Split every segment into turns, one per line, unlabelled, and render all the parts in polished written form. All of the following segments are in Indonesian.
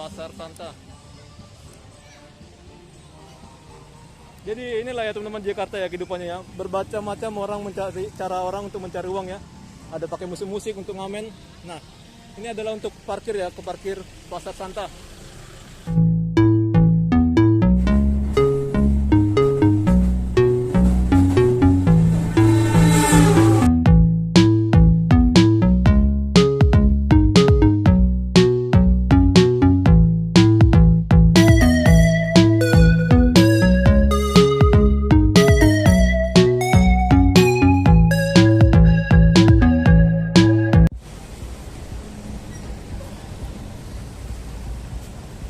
Pasar Santa. Jadi inilah ya teman-teman Jakarta ya kehidupannya ya. Berbaca-macam orang mencari cara orang untuk mencari uang ya. Ada pakai musik-musik untuk ngamen. Nah, ini adalah untuk parkir ya, ke parkir Pasar Santa.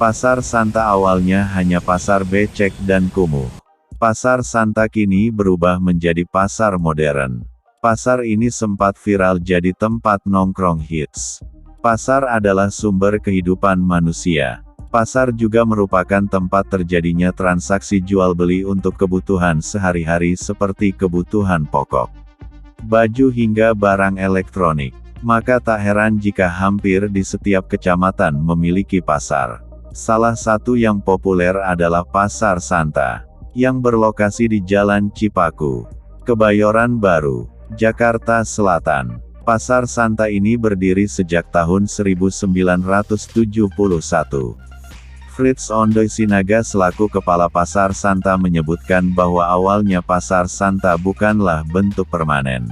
Pasar Santa awalnya hanya pasar becek dan kumuh. Pasar Santa kini berubah menjadi pasar modern. Pasar ini sempat viral jadi tempat nongkrong hits. Pasar adalah sumber kehidupan manusia. Pasar juga merupakan tempat terjadinya transaksi jual beli untuk kebutuhan sehari-hari seperti kebutuhan pokok, baju hingga barang elektronik. Maka tak heran jika hampir di setiap kecamatan memiliki pasar. Salah satu yang populer adalah Pasar Santa, yang berlokasi di Jalan Cipaku, Kebayoran Baru, Jakarta Selatan. Pasar Santa ini berdiri sejak tahun 1971. Fritz Ondoy Sinaga selaku Kepala Pasar Santa menyebutkan bahwa awalnya Pasar Santa bukanlah bentuk permanen.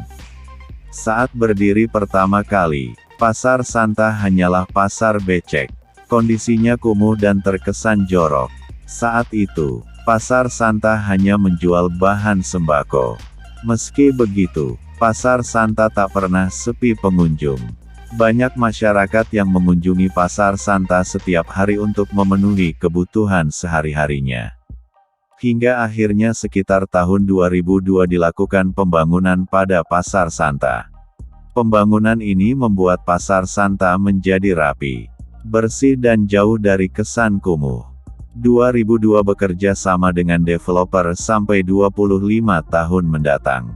Saat berdiri pertama kali, Pasar Santa hanyalah pasar becek. Kondisinya kumuh dan terkesan jorok. Saat itu, Pasar Santa hanya menjual bahan sembako. Meski begitu, Pasar Santa tak pernah sepi pengunjung. Banyak masyarakat yang mengunjungi Pasar Santa setiap hari untuk memenuhi kebutuhan sehari-harinya. Hingga akhirnya sekitar tahun 2002 dilakukan pembangunan pada Pasar Santa. Pembangunan ini membuat Pasar Santa menjadi rapi, bersih dan jauh dari kesan kumuh. 2002 bekerja sama dengan developer sampai 25 tahun mendatang.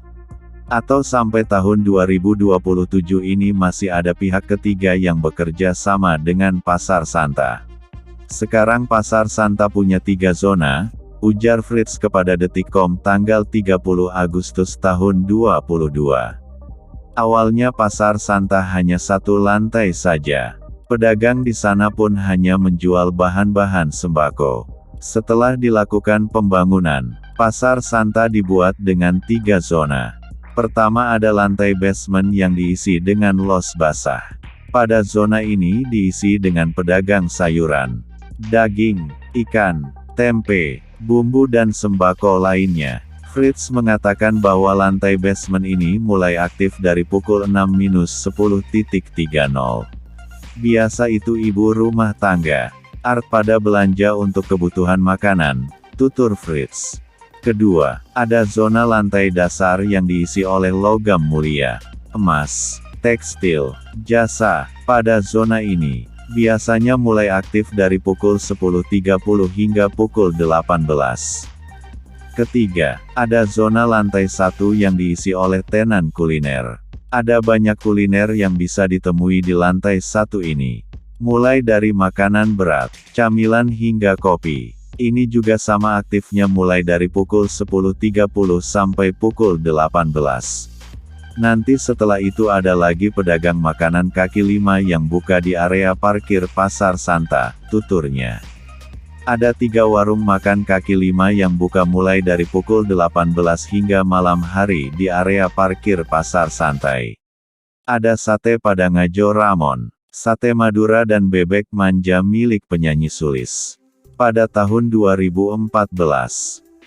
Atau sampai tahun 2027 ini masih ada pihak ketiga yang bekerja sama dengan Pasar Santa. Sekarang Pasar Santa punya 3 zona, ujar Fritz kepada Detikcom tanggal 30 Agustus tahun 2022. Awalnya Pasar Santa hanya 1 lantai saja. Pedagang di sana pun hanya menjual bahan-bahan sembako. Setelah dilakukan pembangunan, Pasar Santa dibuat dengan 3 zona. Pertama ada lantai basement yang diisi dengan los basah. Pada zona ini diisi dengan pedagang sayuran, daging, ikan, tempe, bumbu dan sembako lainnya. Fritz mengatakan bahwa lantai basement ini mulai aktif dari pukul 6-10.30. Biasa itu ibu rumah tangga, art pada belanja untuk kebutuhan makanan, tutur Fritz. Kedua, ada zona lantai dasar yang diisi oleh logam mulia, emas, tekstil, jasa. Pada zona ini, biasanya mulai aktif dari pukul 10.30 hingga pukul 18. Ketiga, ada zona lantai 1 yang diisi oleh tenan kuliner. Ada banyak kuliner yang bisa ditemui di lantai 1 ini. Mulai dari makanan berat, camilan hingga kopi. Ini juga sama aktifnya mulai dari pukul 10.30 sampai pukul 18. Nanti setelah itu ada lagi pedagang makanan kaki lima yang buka di area parkir Pasar Santa, tuturnya. Ada 3 warung makan kaki lima yang buka mulai dari pukul 18 hingga malam hari di area parkir Pasar Santai. Ada sate Padang Ajo Ramon, sate Madura dan bebek manja milik penyanyi Sulis. Pada tahun 2014,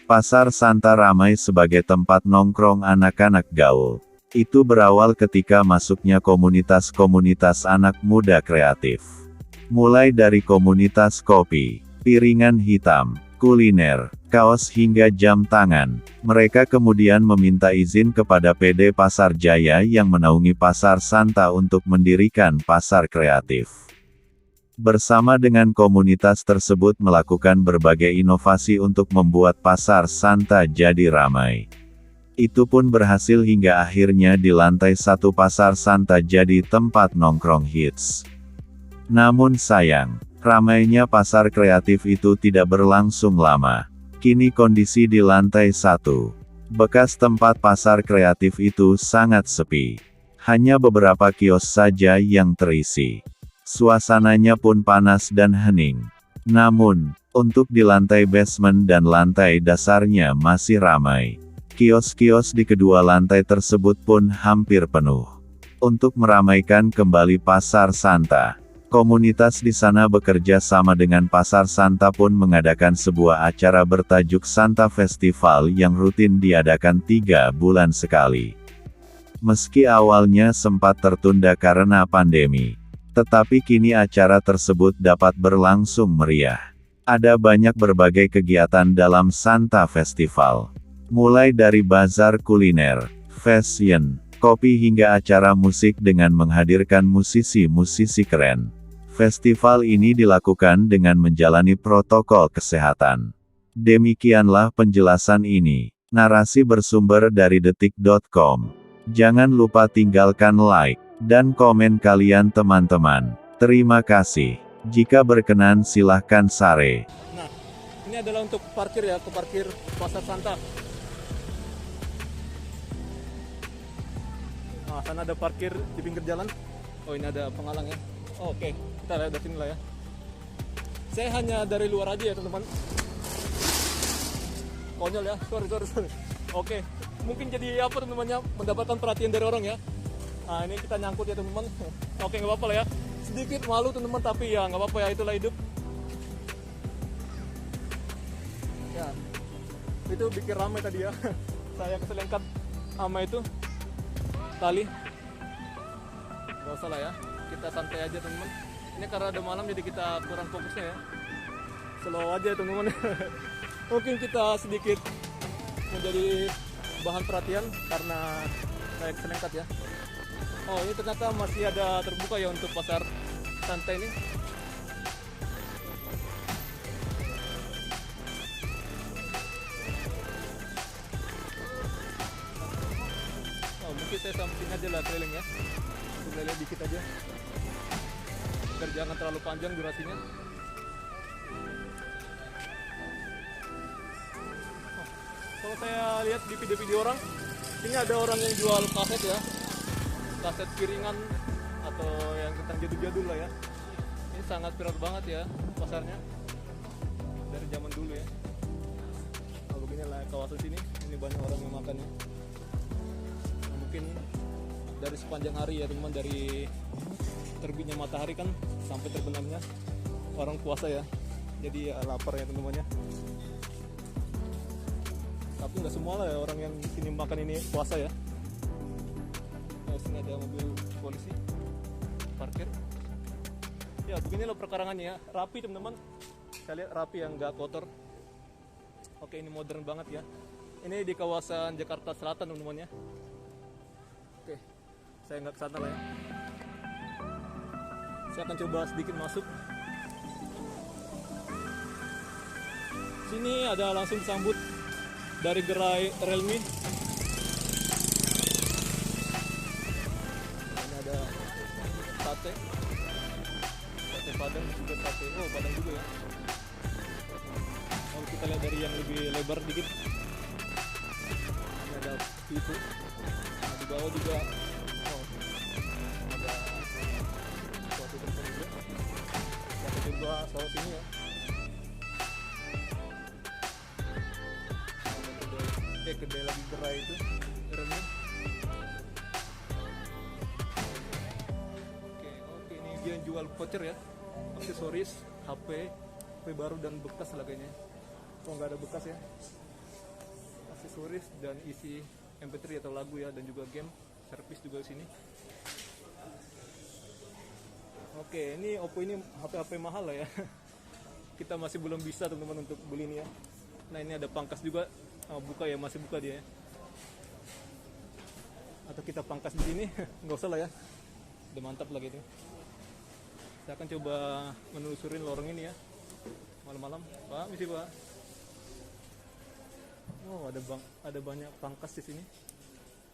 Pasar Santa ramai sebagai tempat nongkrong anak-anak gaul. Itu berawal ketika masuknya komunitas-komunitas anak muda kreatif. Mulai dari komunitas kopi, piringan hitam, kuliner, kaos hingga jam tangan. Mereka kemudian meminta izin kepada PD Pasar Jaya yang menaungi Pasar Santa untuk mendirikan pasar kreatif. Bersama dengan komunitas tersebut melakukan berbagai inovasi untuk membuat Pasar Santa jadi ramai. Itu pun berhasil hingga akhirnya di lantai 1 Pasar Santa jadi tempat nongkrong hits. Namun sayang, Ramainya pasar kreatif itu tidak berlangsung lama. Kini kondisi di lantai 1. Bekas tempat pasar kreatif itu sangat sepi. Hanya beberapa kios saja yang terisi. Suasananya pun panas dan hening. Namun, untuk di lantai basement dan lantai dasarnya masih ramai. Kios-kios di kedua lantai tersebut pun hampir penuh. Untuk meramaikan kembali Pasar Santa, komunitas di sana bekerja sama dengan Pasar Santa pun mengadakan sebuah acara bertajuk Santa Festival yang rutin diadakan 3 bulan sekali. Meski awalnya sempat tertunda karena pandemi, tetapi kini acara tersebut dapat berlangsung meriah. Ada banyak berbagai kegiatan dalam Santa Festival. Mulai dari bazar kuliner, fashion, kopi hingga acara musik dengan menghadirkan musisi-musisi keren. Festival ini dilakukan dengan menjalani protokol kesehatan. Demikianlah penjelasan ini. Narasi bersumber dari detik.com. Jangan lupa tinggalkan like dan komen kalian teman-teman. Terima kasih. Jika berkenan silahkan share.
Nah, ini adalah untuk parkir ya, ke parkir Pasar Santa. Nah, sana ada parkir di pinggir jalan. Oh, ini ada penghalang ya. Oh, oke, kita lihat dari sini lah ya. Saya hanya dari luar aja ya teman-teman. Konyol ya, sorry. Oke, mungkin jadi apa teman-temannya, mendapatkan perhatian dari orang ya. Nah, ini kita nyangkut ya teman-teman. Oke, nggak apa-apa lah ya. Sedikit malu teman-teman, tapi ya nggak apa-apa ya, itulah hidup. Ya, itu bikin ramai tadi ya. Saya keselengkat sama itu tali. Gak usah lah ya, kita santai aja teman-teman. Ini karena ada malam jadi kita kurang fokusnya ya. Slow aja teman-teman. Mungkin kita sedikit menjadi bahan perhatian karena saya keselengkat ya. Oh, ini ternyata masih ada terbuka ya untuk Pasar Santa ini. Oh, mungkin saya samping aja lah keliling ya. Untuk keliling dikit aja. Biar jangan terlalu panjang durasinya. Oh, kalau saya lihat di video-video orang, ini ada orang yang jual kaset ya. Kaset piringan atau yang tentang jadul-jadul lah ya. Ini sangat viral banget ya pasarnya dari zaman dulu ya. Kalau beginilah kawasan sini, ini banyak orang yang makan ya. Nah, mungkin dari sepanjang hari ya teman, dari terbitnya matahari kan sampai terbenamnya orang puasa ya. Jadi ya lapar ya teman-teman ya. Tapi nggak semua lah ya orang yang sini makan ini puasa ya. Sini ada mobil polisi parkir ya. Beginilah perkarangannya ya, rapi teman-teman. Saya lihat rapi, yang nggak kotor. Oke, ini modern banget ya. Ini di kawasan Jakarta Selatan teman-teman ya. Oke, saya nggak kesana lah ya. Saya akan coba sedikit masuk sini. Ada langsung disambut dari gerai Relmi. Sate Padang juga sate. Oh, Padang juga ya. Kalau kita lihat dari yang lebih lebar dikit, ini ada itu. Nah, di bawah juga ada suatu tempat juga. Kita coba saus ini ya. Kedai lagi gerai itu Relmi. Dia jual voucher ya, aksesoris, HP baru dan bekas lah kayaknya. Oh, nggak ada bekas ya. Aksesoris dan isi MP3 atau lagu ya, dan juga game, servis juga di sini. Oke, ini Oppo ini HP mahal lah ya. Kita masih belum bisa teman-teman untuk beli ini ya. Nah, ini ada pangkas juga, buka ya, masih buka dia ya. Atau kita pangkas di sini, nggak usah lah ya. Udah mantap lah gitu. Saya akan coba menelusurin lorong ini ya, malam-malam. Pak, misi Pak. Oh, ada banyak pangkas di sini.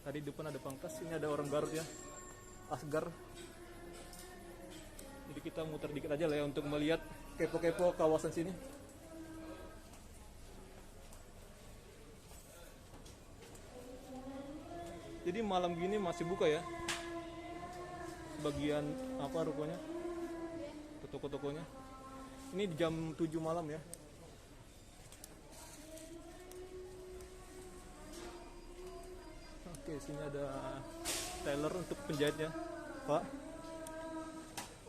Tadi di depan ada pangkas, ini ada orang Garut ya, Asgar. Jadi kita muter dikit aja lah ya untuk melihat kepo-kepo kawasan sini. Jadi malam gini masih buka ya, bagian apa rukonya, toko-tokonya. Ini di jam 7 malam ya. Oke, sini ada tailor untuk penjahitnya, Pak.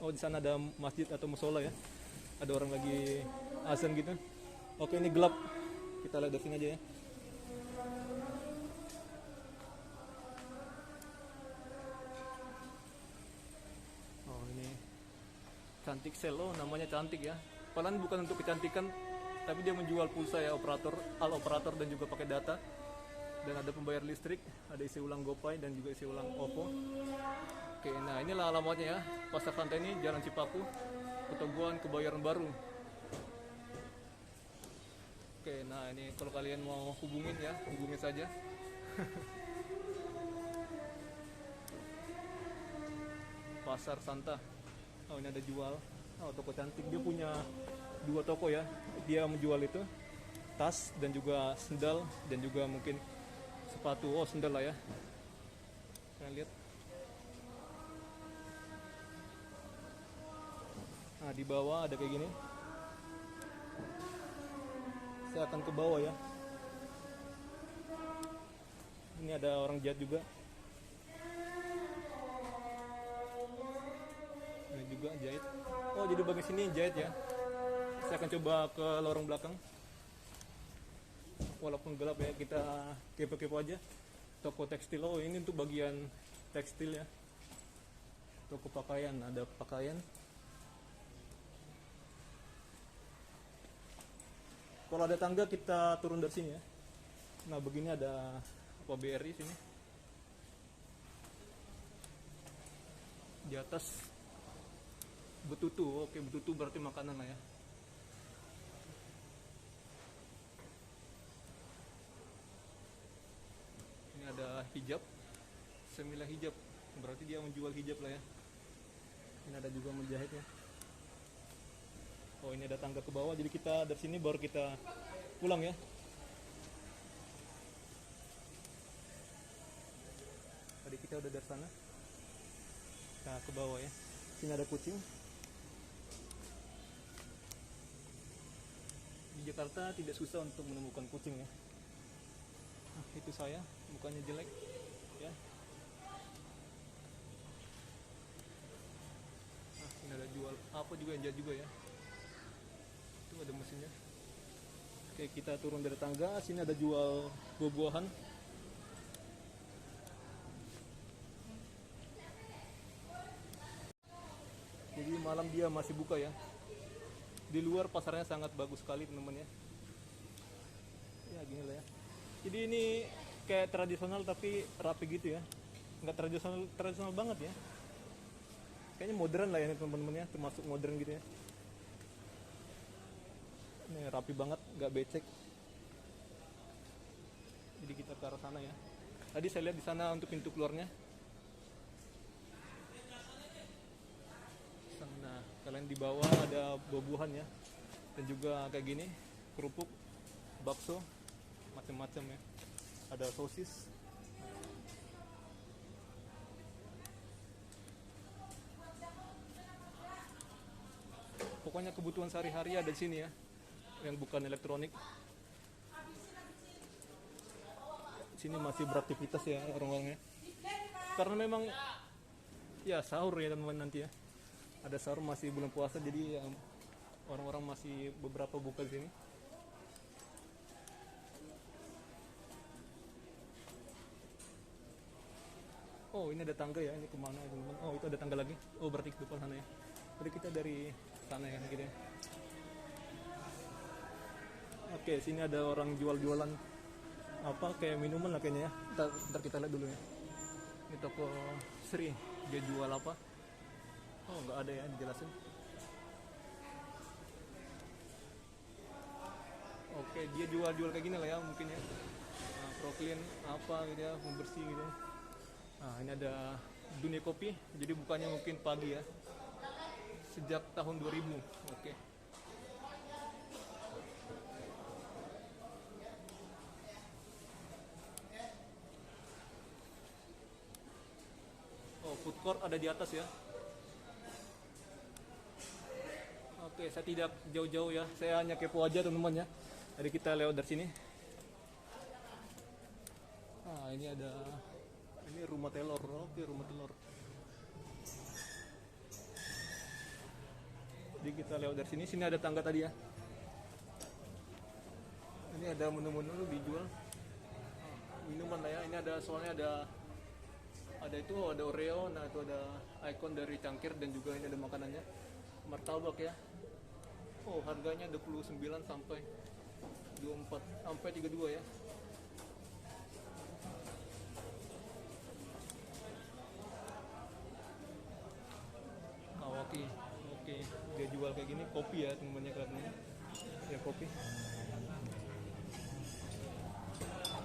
Oh, di sana ada masjid atau musola ya. Ada orang lagi azan gitu. Oke, ini gelap. Kita lihat dari sini aja ya. Oh, ini cantik selo, namanya cantik ya. Padahal bukan untuk kecantikan, tapi dia menjual pulsa ya, operator dan juga pakai data. Dan ada pembayar listrik, ada isi ulang GoPay dan juga isi ulang OVO. Oke, nah inilah alamatnya ya. Pasar Santai ini Jalan Cipaku, Petogoan, Kebayoran Baru. Oke, nah ini kalau kalian mau hubungin ya, hubungin saja. Pasar Santa. Oh, ini ada jual. Oh, toko cantik. Dia punya 2 toko ya. Dia menjual itu tas dan juga sendal dan juga mungkin sepatu. Oh, sendal lah ya. Kalian lihat. Nah, di bawah ada kayak gini. Saya akan ke bawah ya. Ini ada orang jahit juga. Ini juga jahit. Oh, jadi bagian sini jahit ya. Saya akan coba ke lorong belakang. Walaupun gelap ya, kita kepo-kepo aja. Toko tekstil. Oh, ini untuk bagian tekstil ya. Toko pakaian, ada pakaian. Kalau ada tangga kita turun dari sini ya. Nah, begini ada apa BRI sini. Di atas betutu. Oke, betutu berarti makanan lah ya. Ini ada hijab. Semilah hijab. Berarti dia menjual hijab lah ya. Ini ada juga menjahit ya. Oh, ini ada tangga ke bawah, jadi kita dari sini baru kita pulang ya. Tadi kita udah dari sana. Nah, ke bawah ya. Sini ada kucing. Di Jakarta tidak susah untuk menemukan kucing ya. Nah, itu saya, mukanya jelek ya. Nah, ini ada jual apa juga yang jahit juga ya. Itu ada mesinnya. Oke, kita turun dari tangga. Sini ada jual buah-buahan. Jadi malam dia masih buka ya. Di luar pasarnya sangat bagus sekali teman-teman ya. Ya gini lah ya. Jadi ini kayak tradisional tapi rapi gitu ya. Nggak tradisional banget ya. Kayaknya modern lah ya teman-teman ya, termasuk modern gitu ya. Ini rapi banget, nggak becek. Jadi kita ke arah sana ya. Tadi saya lihat di sana untuk pintu keluarnya. Nah, kalian di bawah ada buah-buahan ya. Dan juga kayak gini, kerupuk, bakso, macam-macam ya. Ada sosis. Pokoknya kebutuhan sehari-hari ada di sini ya. Yang bukan elektronik. Sini masih beraktivitas ya orang-orangnya. Karena memang ya sahur ya teman-teman nanti ya. Ada sahur, masih bulan puasa, jadi ya, orang-orang masih beberapa buka di sini. Oh, ini ada tangga ya, ini kemana ya teman-teman? Oh, itu ada tangga lagi. Oh, berarti ke depan sana ya. Jadi kita dari sana ya gitu ya. Oke, sini ada orang jual-jualan apa kayak minuman lah kayaknya ya. Ntar kita lihat dulu ya. Ini toko Sri, dia jual apa? Oh, nggak ada ya dijelasin. Oke, dia jual-jual kayak gini lah ya mungkin ya. Nah, Proclean apa gitu ya, pembersih gitu. Nah, ini ada dunia kopi, jadi bukannya mungkin pagi ya. sejak tahun 2000. Oke. Oh, food court ada di atas ya. Oke, saya tidak jauh-jauh ya. Saya hanya kepo aja teman-teman ya. Jadi kita lewat dari sini. Ah, ini rumah telur. Oke, rumah telur. Jadi kita lewat dari sini. Sini ada tangga tadi ya. Ini ada menu-menu dijual. Minuman lah ya. Ini ada soalnya ada Oreo, nah itu ada ikon dari cangkir dan juga ini ada makanannya. Martabak ya. Oh, harganya 29 sampai 24 sampai 32 ya. Oke. Oke, dia jual kayak gini, kopi ya teman-temannya kelihatannya. Ya, kopi.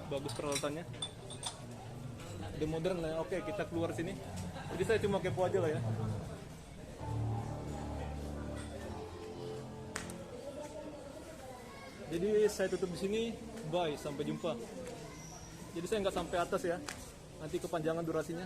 Bagus peralatannya. Udah modern lah ya. Oke, kita keluar sini. Jadi saya cuma kepo aja lah ya. Jadi saya tutup di sini. Bye, sampai jumpa. Jadi saya nggak sampai atas ya. Nanti kepanjangan durasinya.